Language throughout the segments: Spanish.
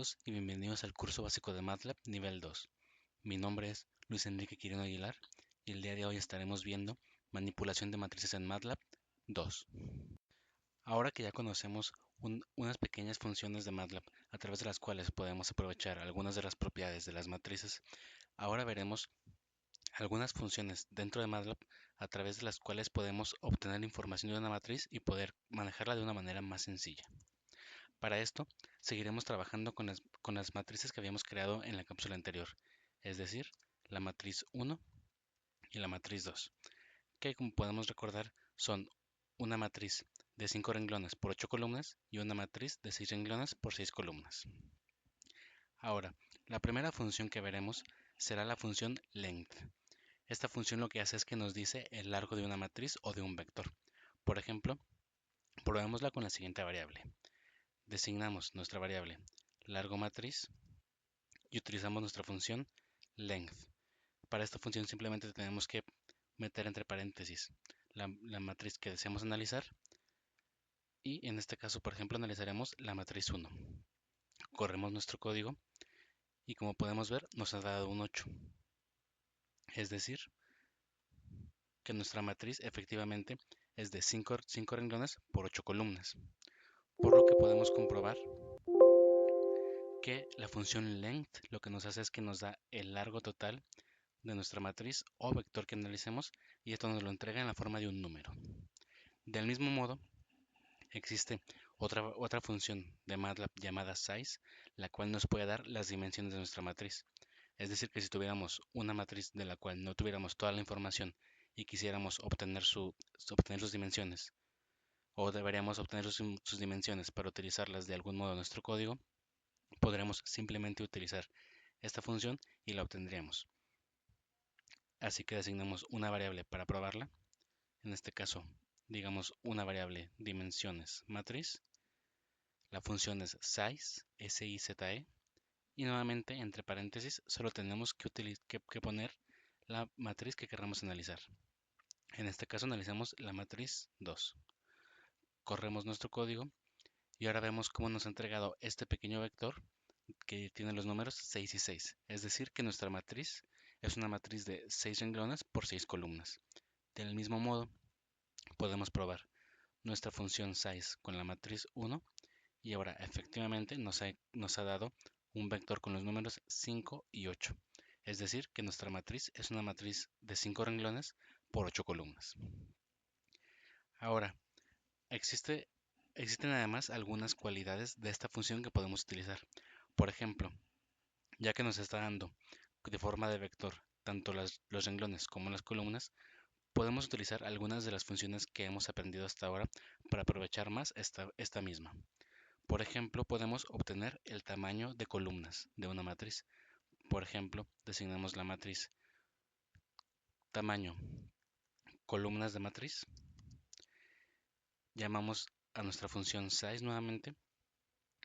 todos y bienvenidos al curso básico de MATLAB nivel 2. Mi nombre es Luis Enrique Quirino Aguilar y el día de hoy estaremos viendo manipulación de matrices en MATLAB 2. Ahora que ya conocemos unas pequeñas funciones de MATLAB a través de las cuales podemos aprovechar algunas de las propiedades de las matrices, ahora veremos algunas funciones dentro de MATLAB a través de las cuales podemos obtener información de una matriz y poder manejarla de una manera más sencilla. Para esto, seguiremos trabajando con las matrices que habíamos creado en la cápsula anterior, es decir, la matriz 1 y la matriz 2, que como podemos recordar son una matriz de 5 renglones por 8 columnas y una matriz de 6 renglones por 6 columnas. Ahora, la primera función que veremos será la función length. Esta función lo que hace es que nos dice el largo de una matriz o de un vector. Por ejemplo, probémosla con la siguiente variable. Designamos nuestra variable largo matriz y utilizamos nuestra función length. Para esta función simplemente tenemos que meter entre paréntesis la matriz que deseamos analizar y en este caso, por ejemplo, analizaremos la matriz 1. Corremos nuestro código y como podemos ver nos ha dado un 8. Es decir, que nuestra matriz efectivamente es de 5 renglones por 8 columnas. Por lo que podemos comprobar que la función length lo que nos hace es que nos da el largo total de nuestra matriz o vector que analicemos y esto nos lo entrega en la forma de un número. Del mismo modo, existe otra función de MATLAB llamada size, la cual nos puede dar las dimensiones de nuestra matriz. Es decir, que si tuviéramos una matriz de la cual no tuviéramos toda la información y quisiéramos obtener sus dimensiones, o deberíamos obtener sus dimensiones para utilizarlas de algún modo en nuestro código, podremos simplemente utilizar esta función y la obtendríamos. Así que designamos una variable para probarla. En este caso, digamos una variable dimensiones matriz. La función es size, S-I-Z-E. Y nuevamente, entre paréntesis, solo tenemos que poner la matriz que queramos analizar. En este caso analizamos la matriz 2. Corremos nuestro código y ahora vemos cómo nos ha entregado este pequeño vector que tiene los números 6 y 6. Es decir, que nuestra matriz es una matriz de 6 renglones por 6 columnas. Del mismo modo, podemos probar nuestra función size con la matriz 1 y ahora efectivamente nos ha dado un vector con los números 5 y 8. Es decir, que nuestra matriz es una matriz de 5 renglones por 8 columnas. Ahora, existen además algunas cualidades de esta función que podemos utilizar. Por ejemplo, ya que nos está dando de forma de vector tanto los renglones como las columnas, podemos utilizar algunas de las funciones que hemos aprendido hasta ahora para aprovechar más esta misma. Por ejemplo, podemos obtener el tamaño de columnas de una matriz. Por ejemplo, designamos la matriz tamaño columnas de matriz, llamamos a nuestra función size nuevamente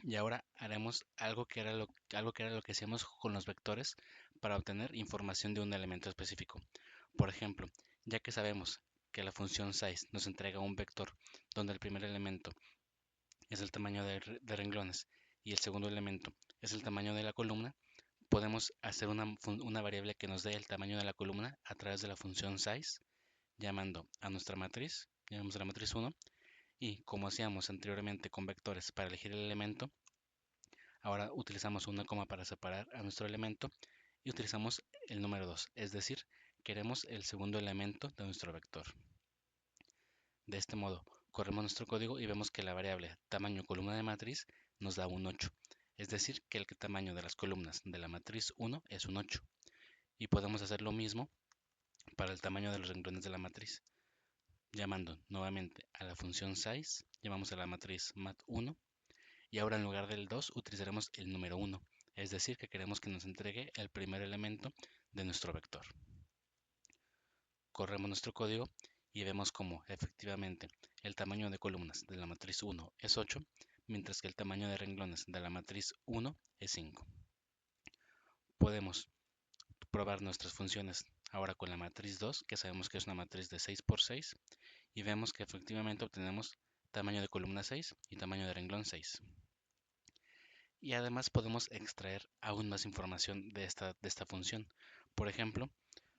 y ahora haremos algo que era lo que hacíamos con los vectores para obtener información de un elemento específico. Por ejemplo, ya que sabemos que la función size nos entrega un vector donde el primer elemento es el tamaño de renglones y el segundo elemento es el tamaño de la columna, podemos hacer una variable que nos dé el tamaño de la columna a través de la función size, llamando a nuestra matriz, llamamos a la matriz 1, y como hacíamos anteriormente con vectores para elegir el elemento, ahora utilizamos una coma para separar a nuestro elemento y utilizamos el número 2, es decir, queremos el segundo elemento de nuestro vector. De este modo, corremos nuestro código y vemos que la variable tamaño columna de matriz nos da un 8, es decir, que el tamaño de las columnas de la matriz 1 es un 8. Y podemos hacer lo mismo para el tamaño de los renglones de la matriz. Llamando nuevamente a la función size, llamamos a la matriz mat1 y ahora en lugar del 2 utilizaremos el número 1, es decir, que queremos que nos entregue el primer elemento de nuestro vector. Corremos nuestro código y vemos como efectivamente el tamaño de columnas de la matriz 1 es 8, mientras que el tamaño de renglones de la matriz 1 es 5. Podemos probar nuestras funciones ahora con la matriz 2, que sabemos que es una matriz de 6 por 6, y vemos que efectivamente obtenemos tamaño de columna 6 y tamaño de renglón 6. y además podemos extraer aún más información de esta función. Por ejemplo,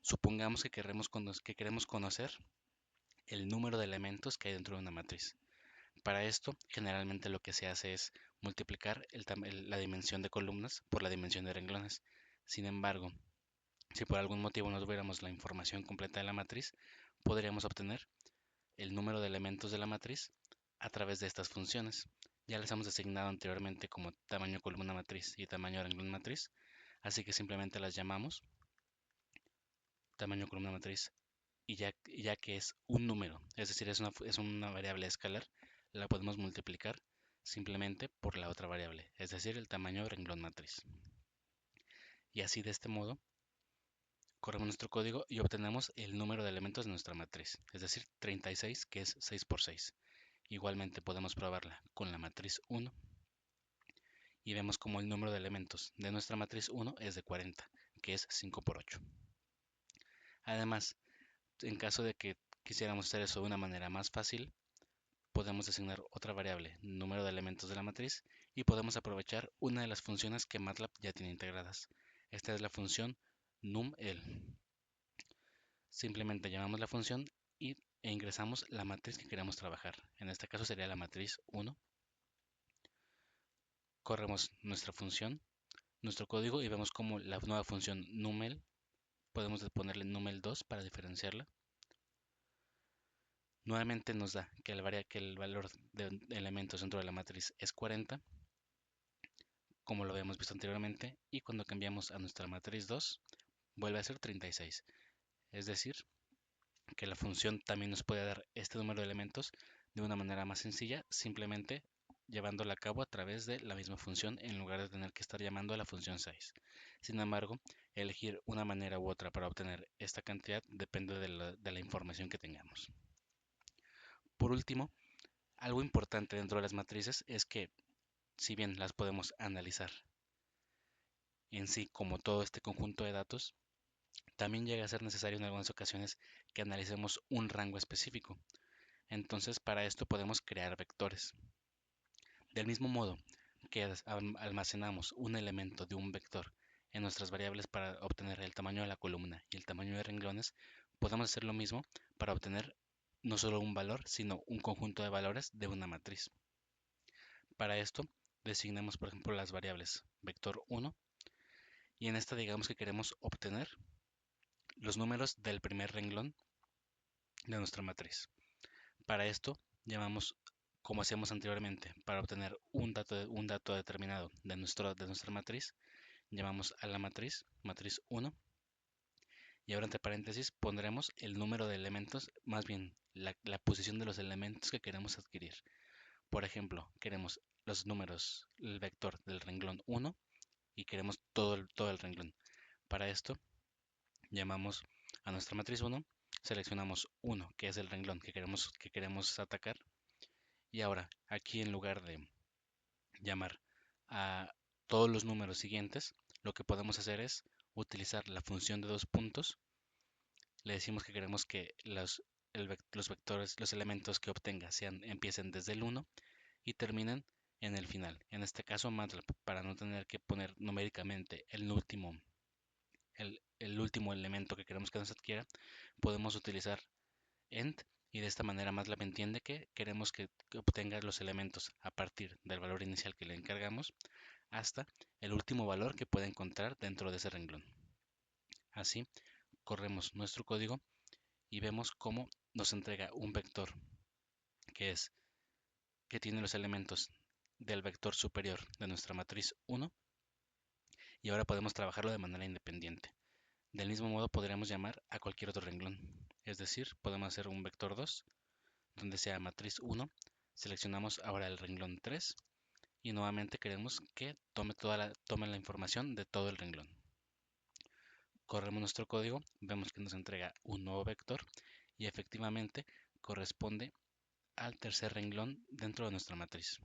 supongamos que queremos conocer el número de elementos que hay dentro de una matriz. Para esto, generalmente lo que se hace es multiplicar la dimensión de columnas por la dimensión de renglones. Sin embargo, si por algún motivo no tuviéramos la información completa de la matriz, podríamos obtener el número de elementos de la matriz a través de estas funciones. Ya les hemos asignado anteriormente como tamaño columna matriz y tamaño renglón matriz, así que simplemente las llamamos tamaño columna matriz y ya que es un número, es decir, es una variable escalar, la podemos multiplicar simplemente por la otra variable, es decir, el tamaño renglón matriz. Y así de este modo corremos nuestro código y obtenemos el número de elementos de nuestra matriz, es decir, 36, que es 6 por 6. Igualmente podemos probarla con la matriz 1 y vemos como el número de elementos de nuestra matriz 1 es de 40, que es 5 por 8. Además, en caso de que quisiéramos hacer eso de una manera más fácil, podemos designar otra variable, número de elementos de la matriz, y podemos aprovechar una de las funciones que MATLAB ya tiene integradas. Esta es la función numL. Simplemente llamamos la función e ingresamos la matriz que queremos trabajar. En este caso sería la matriz 1. Corremos nuestra función, nuestro código y vemos como la nueva función numL, podemos ponerle numL2 para diferenciarla. Nuevamente nos da que el valor de elementos dentro de la matriz es 40, como lo habíamos visto anteriormente, y cuando cambiamos a nuestra matriz 2, vuelve a ser 36. Es decir, que la función también nos puede dar este número de elementos de una manera más sencilla, simplemente llevándola a cabo a través de la misma función en lugar de tener que estar llamando a la función 6. Sin embargo, elegir una manera u otra para obtener esta cantidad depende de la información que tengamos. Por último, algo importante dentro de las matrices es que, si bien las podemos analizar en sí como todo este conjunto de datos, también llega a ser necesario en algunas ocasiones que analicemos un rango específico. Entonces, para esto podemos crear vectores. Del mismo modo que almacenamos un elemento de un vector en nuestras variables para obtener el tamaño de la columna y el tamaño de renglones, podemos hacer lo mismo para obtener no solo un valor, sino un conjunto de valores de una matriz. Para esto, designamos, por ejemplo, las variables vector 1 y en esta digamos que queremos obtener los números del primer renglón de nuestra matriz. Para esto, llamamos, como hacíamos anteriormente, para obtener un dato determinado de nuestra matriz, llamamos a la matriz 1, y ahora entre paréntesis pondremos el número de elementos, más bien la posición de los elementos que queremos adquirir. Por ejemplo, queremos los números, el vector del renglón 1 y queremos todo el renglón. Para esto, llamamos a nuestra matriz 1, seleccionamos 1, que es el renglón que queremos atacar, y ahora aquí en lugar de llamar a todos los números siguientes, lo que podemos hacer es utilizar la función de dos puntos. Le decimos que queremos que los vectores, los elementos que obtenga empiecen desde el 1 y terminen en el final. En este caso, MATLAB, para no tener que poner numéricamente el último elemento que queremos que nos adquiera, podemos utilizar end, y de esta manera MATLAB entiende que queremos que obtenga los elementos a partir del valor inicial que le encargamos hasta el último valor que pueda encontrar dentro de ese renglón. Así, corremos nuestro código y vemos cómo nos entrega un vector que tiene los elementos del vector superior de nuestra matriz 1, y ahora podemos trabajarlo de manera independiente. Del mismo modo podríamos llamar a cualquier otro renglón, es decir, podemos hacer un vector 2 donde sea matriz 1, seleccionamos ahora el renglón 3 y nuevamente queremos que tome la información de todo el renglón. Corremos nuestro código, vemos que nos entrega un nuevo vector y efectivamente corresponde al tercer renglón dentro de nuestra matriz.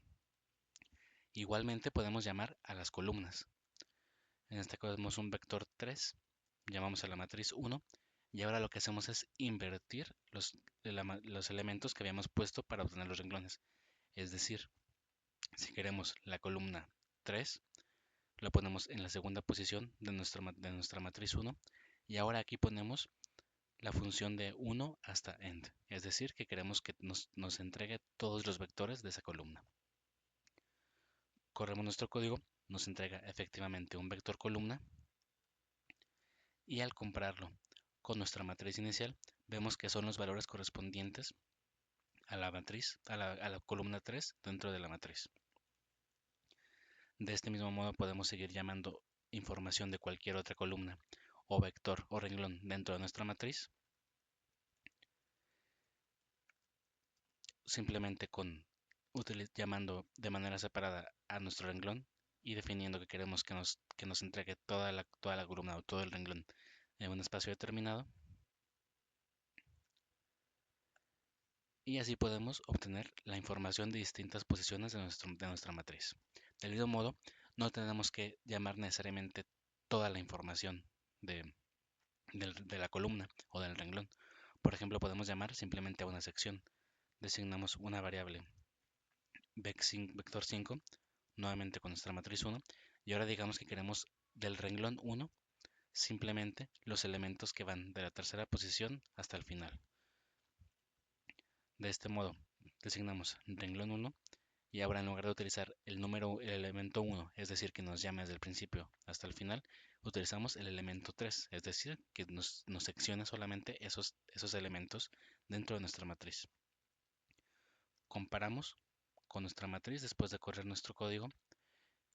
Igualmente podemos llamar a las columnas. En este caso tenemos un vector 3, llamamos a la matriz 1 y ahora lo que hacemos es invertir los elementos que habíamos puesto para obtener los renglones. Es decir, si queremos la columna 3, lo ponemos en la segunda posición de nuestra matriz 1 y ahora aquí ponemos la función de 1 hasta end, es decir, que queremos que nos entregue todos los vectores de esa columna. Corremos nuestro código, nos entrega efectivamente un vector columna y al compararlo con nuestra matriz inicial, vemos que son los valores correspondientes a la matriz, a la columna 3 dentro de la matriz. De este mismo modo podemos seguir llamando información de cualquier otra columna o vector o renglón dentro de nuestra matriz, simplemente llamando de manera separada a nuestro renglón y definiendo que queremos que nos entregue toda la columna o todo el renglón en un espacio determinado. Y así podemos obtener la información de distintas posiciones de nuestra matriz. Del mismo modo, no tenemos que llamar necesariamente toda la información de la columna o del renglón. Por ejemplo, podemos llamar simplemente a una sección. Designamos una variable vector 5, nuevamente con nuestra matriz 1, y ahora digamos que queremos del renglón 1 simplemente los elementos que van de la tercera posición hasta el final. De este modo, designamos renglón 1 y ahora en lugar de utilizar el elemento 1, es decir, que nos llame desde el principio hasta el final, utilizamos el elemento 3, es decir, que nos seccione solamente esos elementos dentro de nuestra matriz. Comparamos con nuestra matriz después de correr nuestro código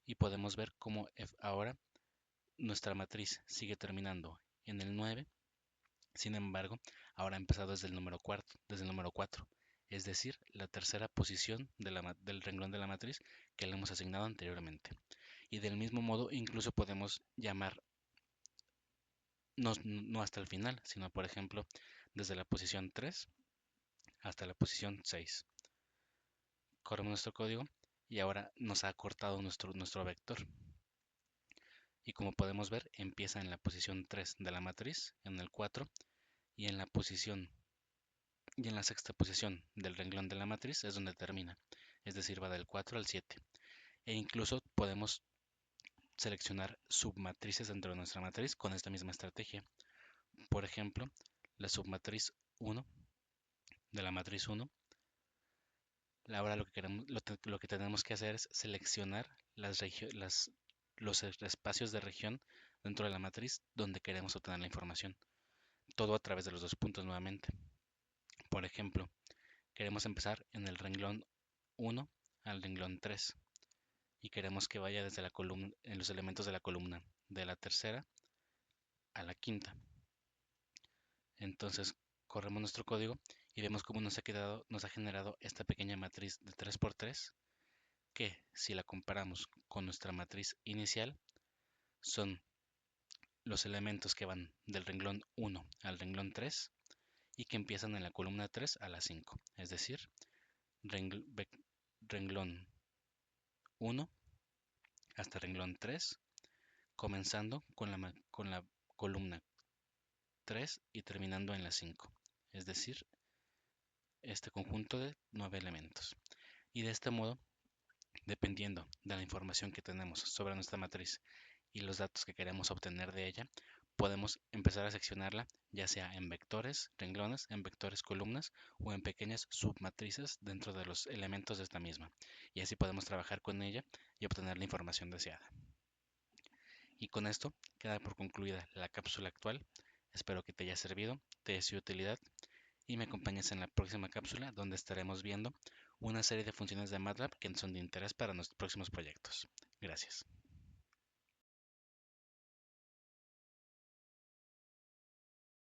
y podemos ver cómo ahora nuestra matriz sigue terminando en el 9. Sin embargo, ahora ha empezado desde el número 4, es decir, la tercera posición del renglón de la matriz que le hemos asignado anteriormente. Y del mismo modo, incluso podemos llamar no hasta el final, sino por ejemplo desde la posición 3 hasta la posición 6. Corremos nuestro código y ahora nos ha cortado nuestro vector. Y como podemos ver, empieza en la posición 3 de la matriz, en el 4, y en la sexta posición del renglón de la matriz es donde termina, es decir, va del 4 al 7. E incluso podemos seleccionar submatrices dentro de nuestra matriz con esta misma estrategia. Por ejemplo, la submatriz 1 de la matriz 1. Ahora lo que tenemos que hacer es seleccionar los espacios de región dentro de la matriz donde queremos obtener la información. Todo a través de los dos puntos nuevamente. Por ejemplo, queremos empezar en el renglón 1 al renglón 3 y queremos que vaya desde la columna, en los elementos de la columna de la tercera a la quinta. Entonces corremos nuestro código y vemos cómo nos ha generado esta pequeña matriz de 3×3 que, si la comparamos con nuestra matriz inicial, son los elementos que van del renglón 1 al renglón 3 y que empiezan en la columna 3 a la 5, es decir, renglón 1 hasta renglón 3, comenzando con la columna 3 y terminando en la 5, es decir, este conjunto de 9 elementos. Y de este modo, dependiendo de la información que tenemos sobre nuestra matriz y los datos que queremos obtener de ella, podemos empezar a seccionarla ya sea en vectores, renglones, en vectores, columnas o en pequeñas submatrices dentro de los elementos de esta misma. Y así podemos trabajar con ella y obtener la información deseada. Y con esto queda por concluida la cápsula actual. Espero que te haya servido, te haya sido de utilidad y me acompañes en la próxima cápsula donde estaremos viendo una serie de funciones de MATLAB que son de interés para nuestros próximos proyectos. Gracias.